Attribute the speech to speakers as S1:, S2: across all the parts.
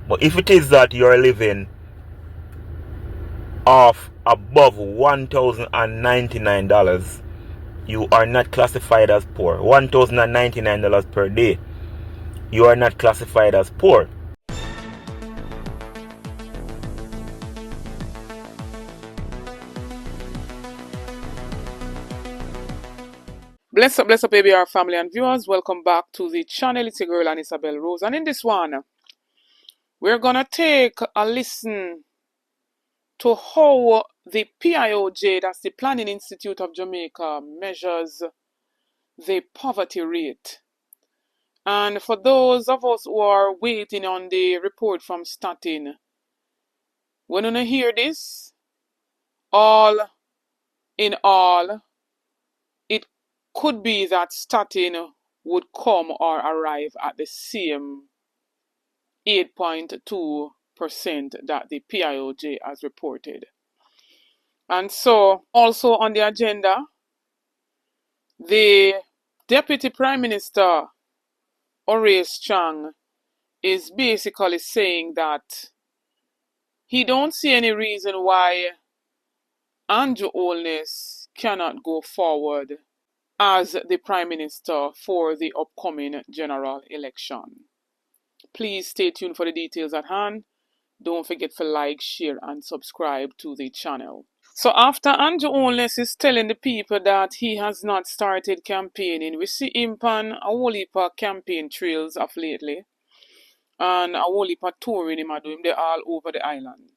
S1: But if it is that you're living off above $1,099, you are not classified as poor. $1,099 per day, you are not classified as poor.
S2: Bless up, ABR family and viewers. Welcome back to the channel. It's your girl and Isabel Rose. And in this one, we're gonna take a listen to how the PIOJ, that's the Planning Institute of Jamaica, measures the poverty rate. And for those of us who are waiting on the report from Statin, when you hear this, all in all, it could be that Statin would come or arrive at the same 8.2% that the PIOJ has reported. And so, also on the agenda, the Deputy Prime Minister, Horace Chang, is basically saying that he don't see any reason why Andrew Holness cannot go forward as the Prime Minister for the upcoming general election. Please stay tuned for the details at hand. Don't forget to like, share, and subscribe to the channel. So after Andrew Holness is telling the people that he has not started campaigning, we see him on a whole heap of campaign trails of lately. And a whole heap of touring him are doing them all over the island.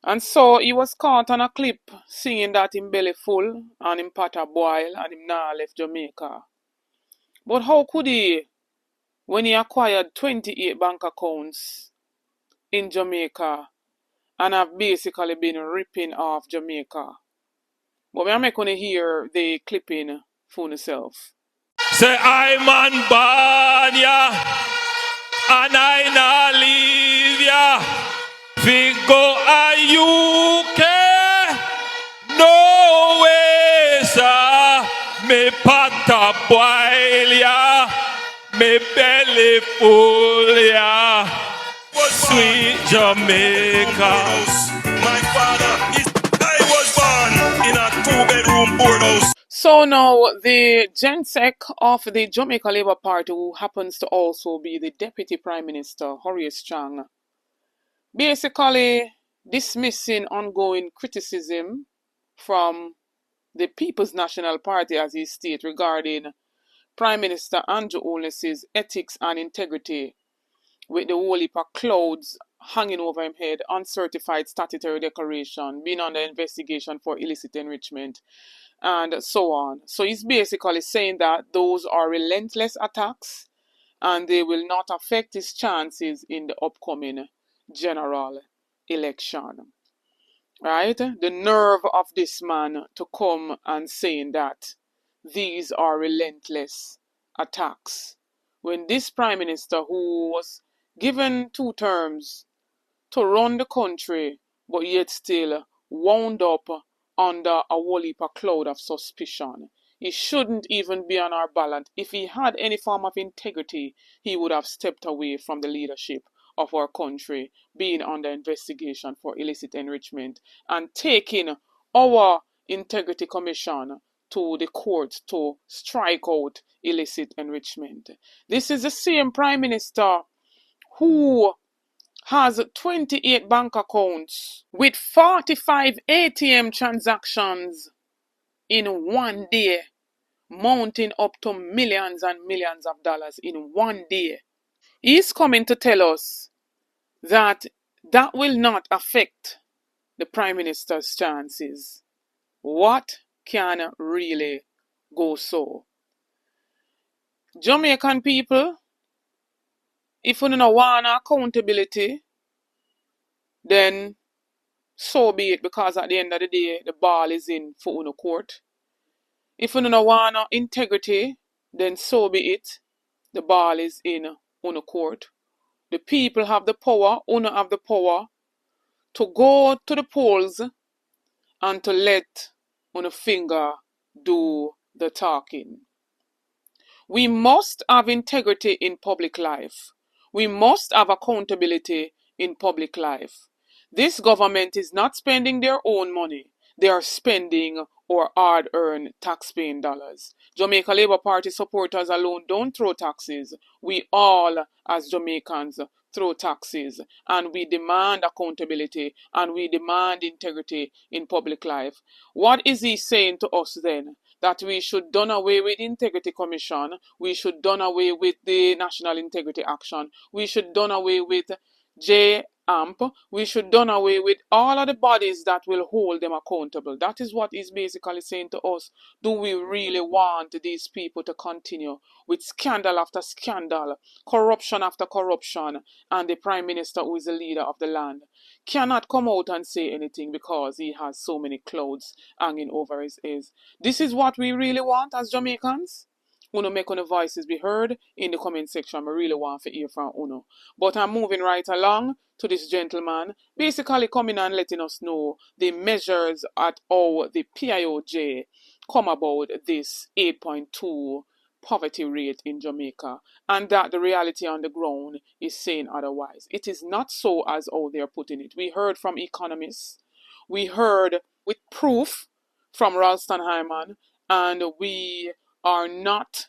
S2: And so he was caught on a clip singing that him belly full and him pot a boil and him now left Jamaica. But how could he, when he acquired 28 bank accounts in Jamaica and have basically been ripping off Jamaica? But I'm not going to hear the clipping for yourself.
S3: Say I'm on born ya, and I not leave ya. We go a UK, no way, sir. Me pot a boil ya, me belly full ya. Sweet Jamaica.
S4: My father is, I was born in a 2-bedroom boardhouse.
S2: So now the Gensec of the Jamaica Labour Party, who happens to also be the Deputy Prime Minister, Horace Chang, basically dismissing ongoing criticism from the People's National Party, as he stated, regarding Prime Minister Andrew Holness's ethics and integrity, with the whole heap of clouds hanging over his head, uncertified statutory declaration, being under investigation for illicit enrichment, and so on. So he's basically saying that those are relentless attacks and they will not affect his chances in the upcoming general election. Right? The nerve of this man to come and saying that these are relentless attacks, when this Prime Minister, who was given 2 terms to run the country, but yet still wound up under a whole heap of cloud of suspicion. He shouldn't even be on our ballot. If he had any form of integrity, he would have stepped away from the leadership of our country, being under investigation for illicit enrichment, and taking our Integrity Commission to the court to strike out illicit enrichment. This is the same Prime Minister who has 28 bank accounts with 45 ATM transactions in one day, mounting up to millions and millions of dollars in one day. He's coming to tell us that that will not affect the Prime Minister's chances. What can really go so? Jamaican people, if you don't want accountability, then so be it, because at the end of the day, the ball is in for uno court. If you don't want integrity, then so be it, the ball is in uno court. The people have the power, uno have the power to go to the polls and to let uno finger do the talking. We must have integrity in public life. We must have accountability in public life. This government is not spending their own money. They are spending our hard-earned tax-paying dollars. Jamaica Labour Party supporters alone don't throw taxes. We all, as Jamaicans, throw taxes, and we demand accountability and we demand integrity in public life. What is he saying to us then? That we should done away with Integrity Commission, we should done away with the National Integrity Action, we should done away with JAMP, we should done away with all of the bodies that will hold them accountable. That is what he's basically saying to us. Do we really want these people to continue with scandal after scandal, corruption after corruption, and the Prime Minister, who is the leader of the land, cannot come out and say anything because he has so many clouds hanging over his ears? This is what we really want as Jamaicans. Uno make uno voices be heard in the comment section. I really want to hear from Uno. But I'm moving right along to this gentleman, basically coming and letting us know the measures at how the PIOJ come about this 8.2 poverty rate in Jamaica, and that the reality on the ground is saying otherwise. It is not so as how they're putting it. We heard from economists, we heard with proof from Ralston Hyman, and we are not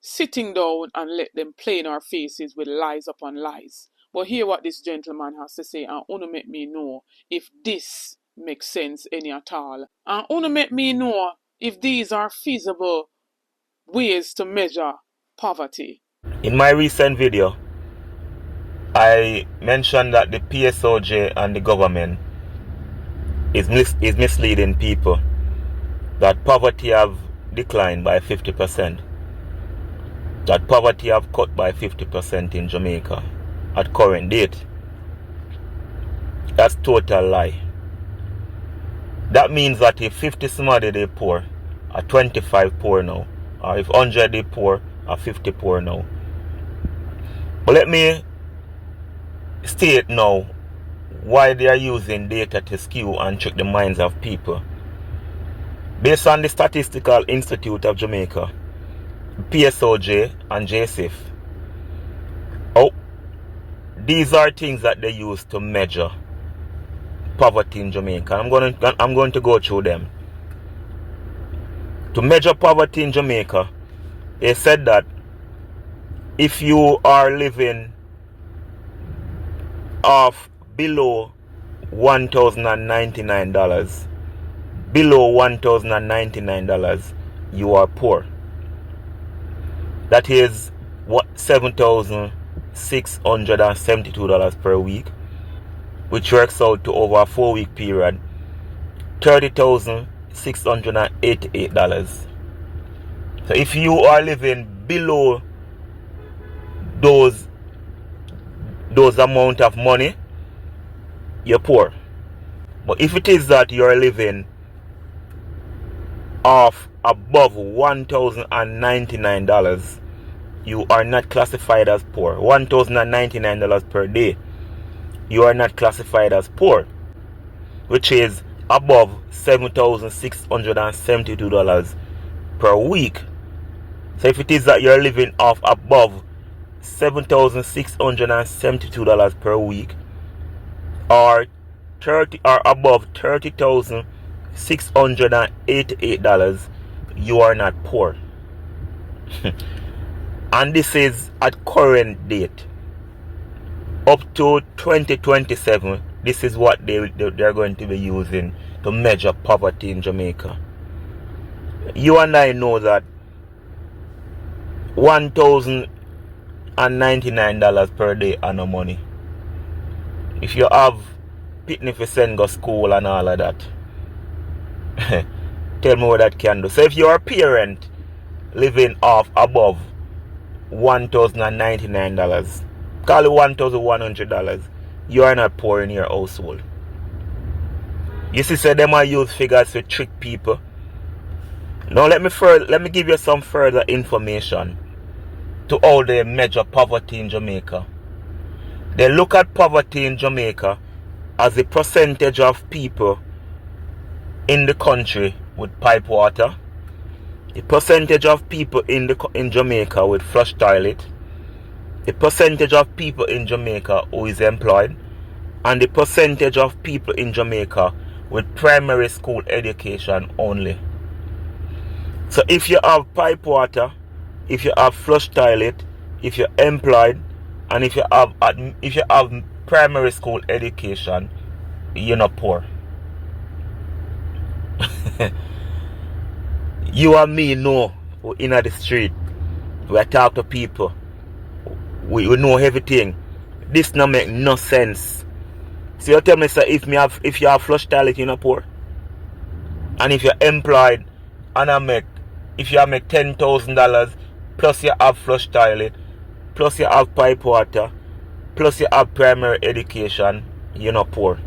S2: sitting down and let them play in our faces with lies upon lies. But hear what this gentleman has to say, and wanna make me know if this makes sense any at all. And wanna make me know if these are feasible ways to measure poverty.
S1: In my recent video, I mentioned that the PSOJ and the government is misleading people, that poverty have declined by 50%, that poverty have cut by 50% in Jamaica at current date. That's total lie. That means that if 50 somebody they poor, are 25 poor now, or if 100 they poor, are 50 poor now. But let me state now why they are using data to skew and trick the minds of people. Based on the Statistical Institute of Jamaica, PSOJ and JSIF, these are things that they use to measure poverty in Jamaica. I'm going to go through them. To measure poverty in Jamaica, they said that if you are living off below $1,099, you are poor. That is what, $7,672 per week, which works out to over a 4-week period, $30,688. So if you are living below those amount of money, you're poor. But if it is that you're living off above $1,099, you are not classified as poor. $1,099 per day, you are not classified as poor, which is above $7,672 per week. So if it is that you're living off above $7,672 per week, or above $30,688, you are not poor. And this is at current date. Up to 2027, this is what they're going to be using to measure poverty in Jamaica. You and I know that $1,099 per day are no money. If you have pitney for send go school and all of that, tell me what that can do. So if you're a parent living off above $1,099, call it $1,100, you are not poor in your household. You see, so them are use figures to trick people. Now let me give you some further information to how they measure poverty in Jamaica. They look at poverty in Jamaica as the percentage of people in the country with pipe water, the percentage of people in Jamaica with flush toilet, the percentage of people in Jamaica who is employed, and the percentage of people in Jamaica with primary school education only. So if you have pipe water, if you have flush toilet, if you're employed, and if you have primary school education, you're not poor. You and me know in the street. We talk to people. We know everything. This no make no sense. So you tell me, sir, if you have flush toilet, you're not poor. And if you're employed and if you make $10,000 plus you have flush toilet, plus you have pipe water, plus you have primary education, you're not poor.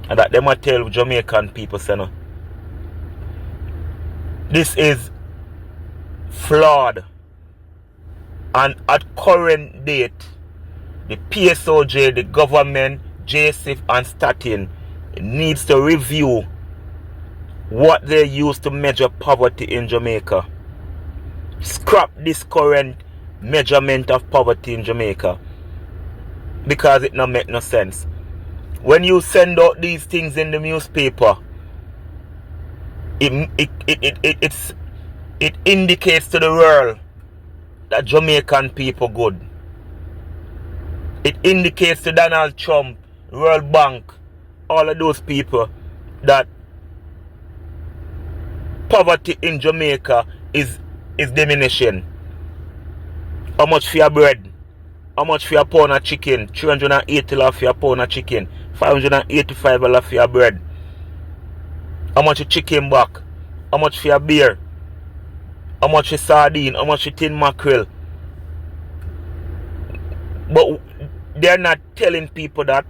S1: And that them a tell Jamaican people, say no. This is flawed. And at current date, the PSOJ, the government, JSIF and Statin needs to review what they use to measure poverty in Jamaica. Scrap this current measurement of poverty in Jamaica, because it don't make no sense. When you send out these things in the newspaper, it indicates to the world that Jamaican people good. It indicates to Donald Trump, World Bank, all of those people that poverty in Jamaica is diminishing. How much for your bread? How much for your pound of chicken? $380 for your pound of chicken. $585 for your bread. How much for chicken back? How much for your beer? How much for sardine? How much for tin mackerel? But they're not telling people that.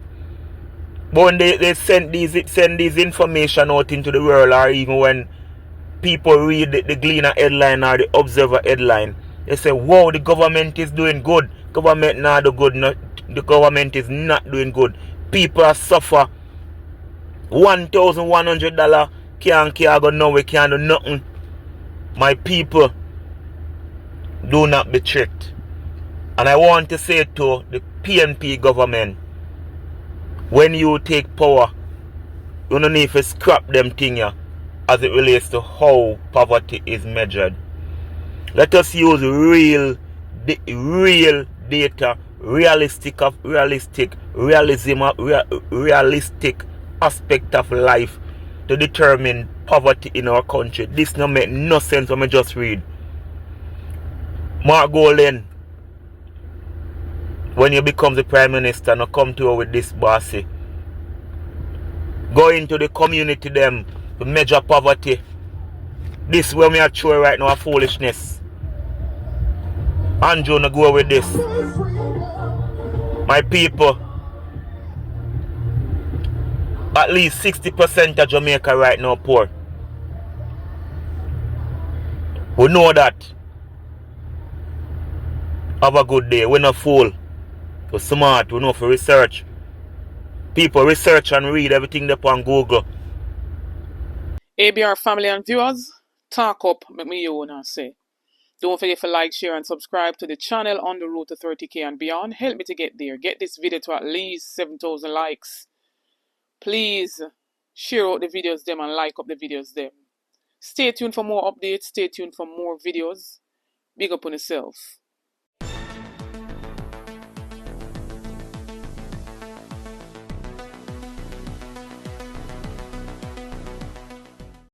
S1: But when they send these information out into the world, or even when people read the Gleaner headline or the Observer headline, they say, wow, the government is doing good. Government not do good. The government is not doing good. People are suffer. $1,100 can't go now. We can't do nothing. My people, do not be tricked. And I want to say to the PNP government, when you take power, you don't need to scrap them things as it relates to how poverty is measured. Let us use real data, realistic aspect of life to determine poverty in our country. This no make no sense when I just read. Mark Golden, when you become the Prime Minister, now come to her with this bossy. Go into the community them to measure poverty. This where we are showing right now a foolishness. Andrew, now go with this. My people, at least 60% of Jamaica right now poor. We know that. Have a good day. We're not fool. We're smart. We know for research. People research and read everything up on Google.
S2: ABR family and viewers, talk up, make me you wanna say. Don't forget to like, share, and subscribe to the channel on the road to 30K and beyond. Help me to get there. Get this video to at least 7,000 likes. Please share out the videos them and like up the videos them. Stay tuned for more updates. Stay tuned for more videos. Big up on yourself.